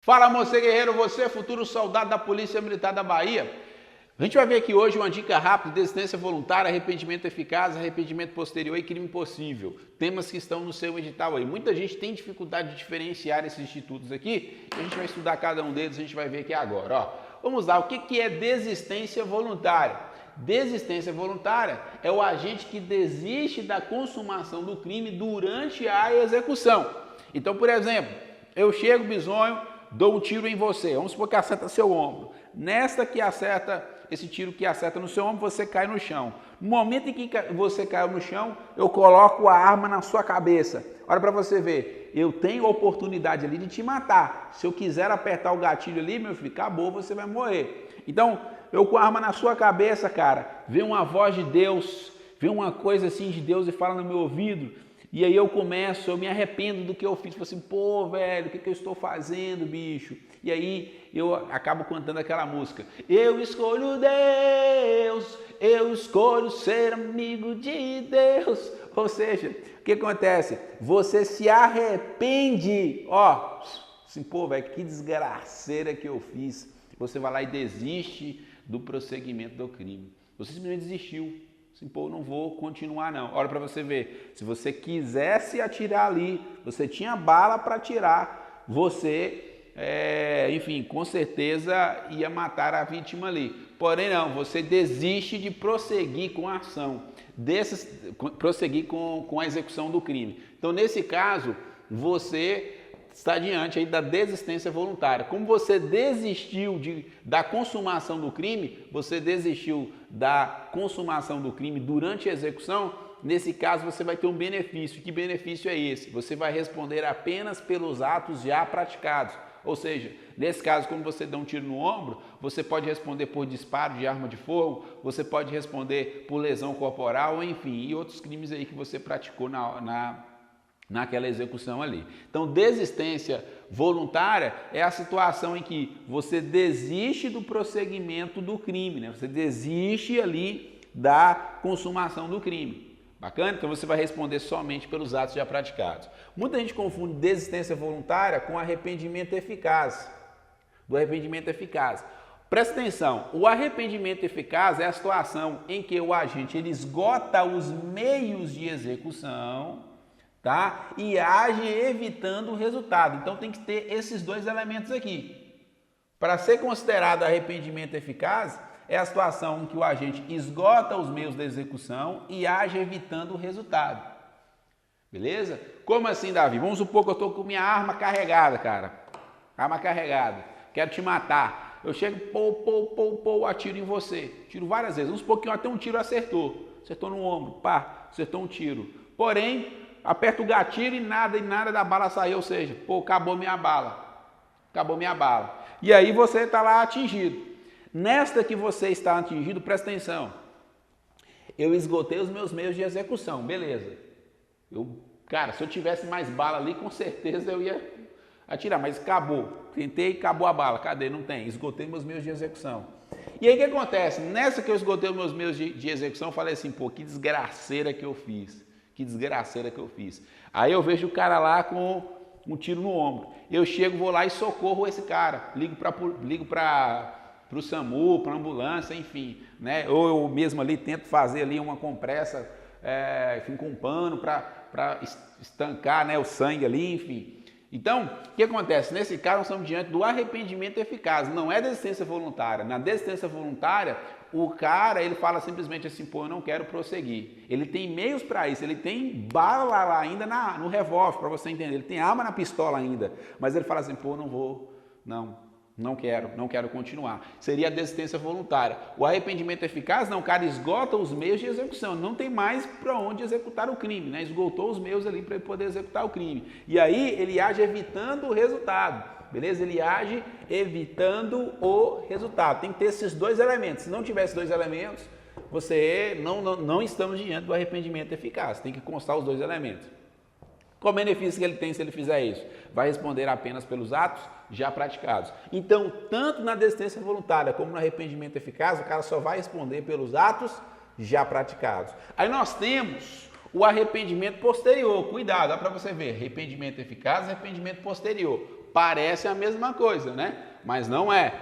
Fala, moça guerreiro, você futuro soldado da Polícia Militar da Bahia. A gente vai ver aqui hoje uma dica rápida: desistência voluntária, arrependimento eficaz, arrependimento posterior e crime possível. Temas que estão no seu edital aí. Muita gente tem dificuldade de diferenciar esses institutos aqui. A gente vai estudar cada um deles, a gente vai ver aqui agora. Ó, vamos lá, o que é desistência voluntária? Desistência voluntária é o agente que desiste da consumação do crime durante a execução. Então, por exemplo, eu chego, bisonho, dou um tiro em você, vamos supor que acerta seu ombro. Nesta que acerta, esse tiro que acerta no seu ombro, você cai no chão. No momento em que você caiu no chão, eu coloco a arma na sua cabeça. Olha para você ver, eu tenho a oportunidade ali de te matar. Se eu quiser apertar o gatilho ali, meu filho, acabou, você vai morrer. Então, eu com a arma na sua cabeça, cara, vem uma voz de Deus, vem uma coisa assim de Deus e fala no meu ouvido. E aí eu me arrependo do que eu fiz. Falo assim, pô, velho, o que eu estou fazendo, bicho? E aí eu acabo cantando aquela música. Eu escolho Deus, eu escolho ser amigo de Deus. Ou seja, o que acontece? Você se arrepende. Ó, assim, pô, velho, que desgraceira que eu fiz. Você vai lá e desiste do prosseguimento do crime. Você simplesmente desistiu. Assim, pô, não vou continuar não. Olha para você ver, se você quisesse atirar ali, você tinha bala para atirar, você, enfim, com certeza ia matar a vítima ali. Porém não, você desiste de prosseguir com a ação, prosseguir com a execução do crime. Então, nesse caso, você está diante aí da desistência voluntária. Como você desistiu da consumação do crime, você desistiu da consumação do crime durante a execução, nesse caso você vai ter um benefício. Que benefício é esse? Você vai responder apenas pelos atos já praticados. Ou seja, nesse caso, quando você dá um tiro no ombro, você pode responder por disparo de arma de fogo, você pode responder por lesão corporal, enfim, e outros crimes aí que você praticou naquela execução ali. Então, desistência voluntária é a situação em que você desiste do prosseguimento do crime, né? Você desiste ali da consumação do crime. Bacana? Então, você vai responder somente pelos atos já praticados. Muita gente confunde desistência voluntária com arrependimento eficaz. Do arrependimento eficaz. Presta atenção, o arrependimento eficaz é a situação em que o agente ele esgota os meios de execução, tá? E age evitando o resultado. Então tem que ter esses dois elementos aqui. Para ser considerado arrependimento eficaz, é a situação em que o agente esgota os meios da execução e age evitando o resultado. Beleza? Como assim, Davi? Vamos supor que eu estou com minha arma carregada, cara. Arma carregada. Quero te matar. Eu chego, atiro em você. Tiro várias vezes. Vamos supor que até um tiro acertou. Acertou no ombro, pá, acertou um tiro. Porém, aperta o gatilho e nada da bala saiu, ou seja, pô, acabou minha bala. Acabou minha bala. E aí você está lá atingido. Nesta que você está atingido, presta atenção. Eu esgotei os meus meios de execução, beleza. Cara, se eu tivesse mais bala ali, com certeza eu ia atirar, mas acabou. Tentei, acabou a bala. Cadê? Não tem. Esgotei meus meios de execução. E aí o que acontece? Nessa que eu esgotei os meus meios de execução, eu falei assim, pô, que desgraceira que eu fiz. Que desgraceira que eu fiz. Aí eu vejo o cara lá com um tiro no ombro. Eu chego, vou lá e socorro esse cara. Ligo para o SAMU, para a ambulância, enfim. Né? Ou eu mesmo ali tento fazer ali uma compressa, enfim, com um pano para estancar, né, o sangue ali, enfim. Então, o que acontece? Nesse caso, nós estamos diante do arrependimento eficaz. Não é desistência voluntária. Na desistência voluntária, o cara, ele fala simplesmente assim, pô, eu não quero prosseguir. Ele tem meios para isso, ele tem bala lá ainda no revólver, para você entender. Ele tem arma na pistola ainda, mas ele fala assim, pô, não quero continuar. Seria a desistência voluntária. O arrependimento eficaz, não, o cara esgota os meios de execução, não tem mais para onde executar o crime, né? Esgotou os meios ali para ele poder executar o crime. E aí ele age evitando o resultado. Beleza? Ele age evitando o resultado. Tem que ter esses dois elementos. Se não tiver esses dois elementos, você não estamos diante do arrependimento eficaz. Tem que constar os dois elementos. Qual o benefício que ele tem se ele fizer isso? Vai responder apenas pelos atos já praticados. Então, tanto na desistência voluntária como no arrependimento eficaz, o cara só vai responder pelos atos já praticados. Aí nós temos o arrependimento posterior. Cuidado, dá para você ver. Arrependimento eficaz e arrependimento posterior. Parece a mesma coisa, né? Mas não é.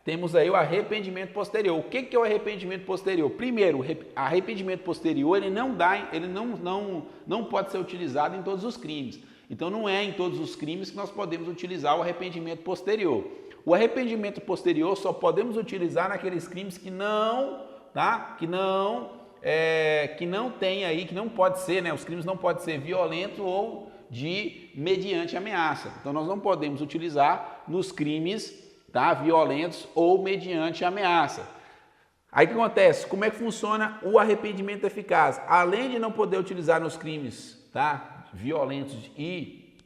Temos aí o arrependimento posterior. O que é o arrependimento posterior? Primeiro, arrependimento posterior ele não pode ser utilizado em todos os crimes. Então não é em todos os crimes que nós podemos utilizar o arrependimento posterior. O arrependimento posterior só podemos utilizar naqueles crimes que não tem aí, que não pode ser, né? Os crimes não podem ser violentos ou mediante ameaça. Então nós não podemos utilizar nos crimes, tá, violentos ou mediante ameaça. Aí o que acontece? Como é que funciona o arrependimento eficaz? Além de não poder utilizar nos crimes, tá, violentos e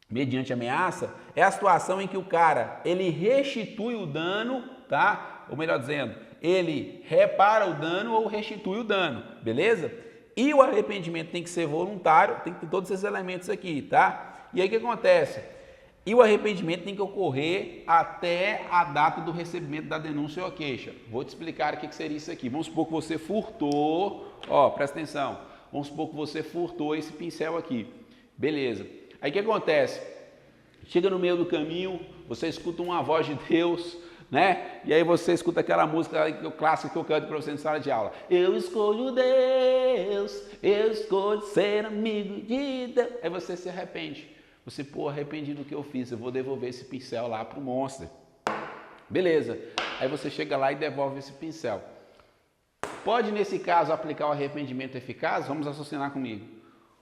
mediante ameaça, é a situação em que o cara, ele restitui o dano, tá? Ou melhor dizendo, ele repara o dano ou restitui o dano, beleza? E o arrependimento tem que ser voluntário, tem que ter todos esses elementos aqui, tá? E aí o que acontece? E o arrependimento tem que ocorrer até a data do recebimento da denúncia ou a queixa. Vou te explicar o que seria isso aqui. Vamos supor que você furtou, ó, presta atenção. Vamos supor que você furtou esse pincel aqui. Beleza. Aí o que acontece? Chega no meio do caminho, você escuta uma voz de Deus, né? E aí você escuta aquela música clássica que eu canto para você na sala de aula. Eu escolho Deus, eu escolho ser amigo de Deus. Aí você se arrepende. Você, pô, arrependi do que eu fiz, eu vou devolver esse pincel lá pro monstro. Beleza. Aí você chega lá e devolve esse pincel. Pode, nesse caso, aplicar o arrependimento eficaz? Vamos raciocinar comigo.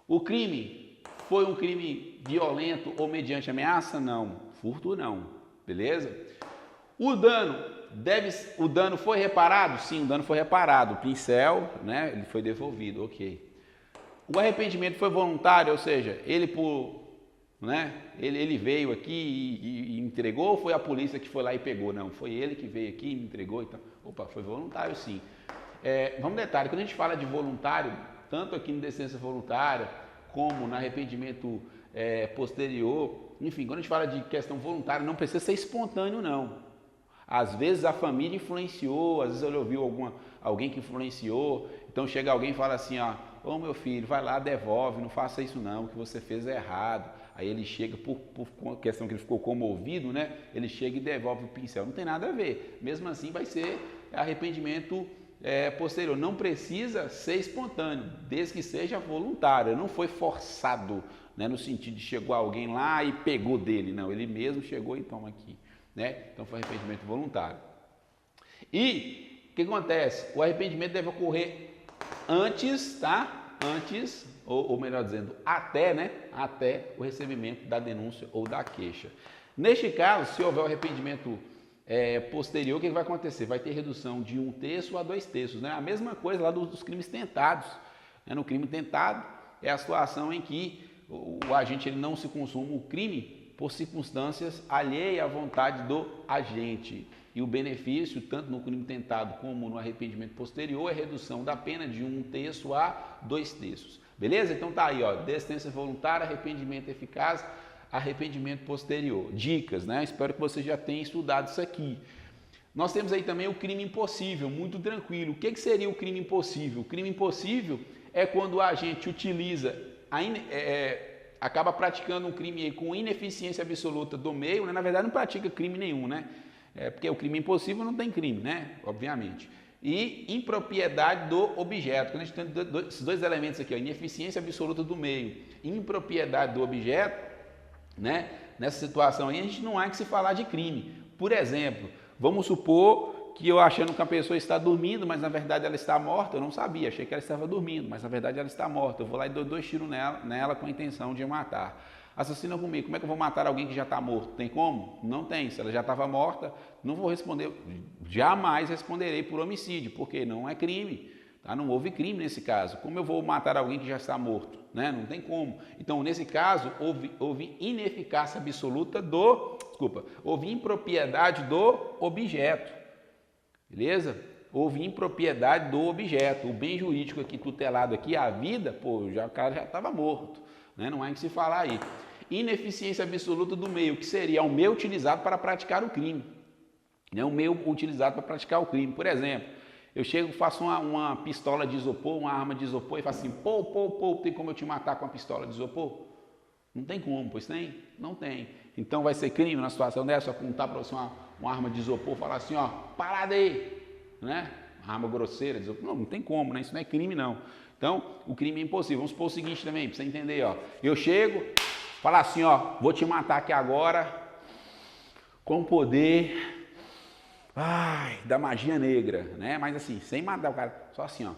O crime foi um crime violento ou mediante ameaça? Não. Furto não. Beleza? O dano foi reparado? Sim, o dano foi reparado. O pincel, né, ele foi devolvido, ok. O arrependimento foi voluntário, ou seja, ele veio aqui e entregou, ou foi a polícia que foi lá e pegou? Não, foi ele que veio aqui e me entregou. Então, opa, foi voluntário sim. Vamos detalhe, quando a gente fala de voluntário, tanto aqui no decência voluntária, como no arrependimento posterior, enfim, quando a gente fala de questão voluntária, não precisa ser espontâneo não. Às vezes a família influenciou, às vezes ele ouviu alguém que influenciou, então chega alguém e fala assim, ó, ô meu filho, vai lá, devolve, não faça isso não, o que você fez é errado. Aí ele chega, por questão que ele ficou comovido, né? Ele chega e devolve o pincel. Não tem nada a ver. Mesmo assim vai ser arrependimento posterior. Não precisa ser espontâneo, desde que seja voluntário. Não foi forçado, né? No sentido de chegou alguém lá e pegou dele. Não, ele mesmo chegou e toma aqui. Né? Então foi arrependimento voluntário. E o que acontece? O arrependimento deve ocorrer antes, tá? Antes, ou melhor dizendo, até o recebimento da denúncia ou da queixa. Neste caso, se houver o arrependimento posterior, o que vai acontecer? Vai ter redução de 1/3 a 2/3, né? A mesma coisa lá dos crimes tentados. Né? No crime tentado é a situação em que o agente ele não se consuma o crime por circunstâncias alheias à vontade do agente. E o benefício, tanto no crime tentado como no arrependimento posterior, é redução da pena de 1/3 a 2/3. Beleza? Então tá aí, ó, desistência voluntária, arrependimento eficaz, arrependimento posterior. Dicas, né? Espero que você já tenha estudado isso aqui. Nós temos aí também o crime impossível, muito tranquilo. O que seria o crime impossível? O crime impossível é quando o agente utiliza acaba praticando um crime aí com ineficiência absoluta do meio, né? Na verdade não pratica crime nenhum, né? Porque o crime impossível não tem crime, né? Obviamente. E impropriedade do objeto. Quando a gente tem esses dois elementos aqui, ó, ineficiência absoluta do meio, impropriedade do objeto, né? Nessa situação aí a gente não há que se falar de crime. Por exemplo, vamos supor que eu achando que a pessoa está dormindo, mas na verdade ela está morta, eu não sabia, achei que ela estava dormindo, mas na verdade ela está morta. Eu vou lá e dou 2 tiros nela com a intenção de matar. Assassina comigo, como é que eu vou matar alguém que já está morto? Tem como? Não tem. Se ela já estava morta, não vou responder, jamais responderei por homicídio, porque não é crime. Tá? Não houve crime nesse caso. Como eu vou matar alguém que já está morto? Né? Não tem como. Então, nesse caso, houve ineficácia absoluta houve impropriedade do objeto. Beleza? Houve impropriedade do objeto. O bem jurídico aqui tutelado aqui, a vida, o cara já estava morto. Né? Não há que se falar aí. Ineficiência absoluta do meio, que seria o meio utilizado para praticar o crime. Né? O meio utilizado para praticar o crime. Por exemplo, eu chego, faço uma pistola de isopor, uma arma de isopor e faço assim, tem como eu te matar com a pistola de isopor? Não tem como, pois tem? Não tem. Então vai ser crime na situação dessa, apontar para você uma arma de isopor, falar assim, ó, parada aí, né? Uma arma grosseira, de isopor. Não tem como, né? Isso não é crime, não. Então, o crime é impossível. Vamos supor o seguinte também, para você entender, ó. Eu chego, falar assim, ó, vou te matar aqui agora, com o poder, da magia negra, né? Mas assim, sem matar o cara, só assim, ó.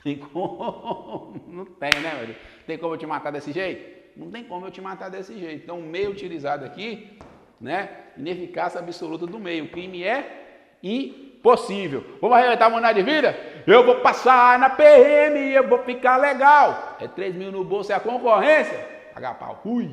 Tem como? Não tem, né, velho? Tem como eu te matar desse jeito? Não tem como eu te matar desse jeito. Então, o meio utilizado aqui, né? Ineficácia absoluta do meio. O crime é impossível. Vamos arrebentar a moneda de vida? Eu vou passar na PM, eu vou ficar legal. É 3 mil no bolso, é a concorrência? Pagar pau. Ui.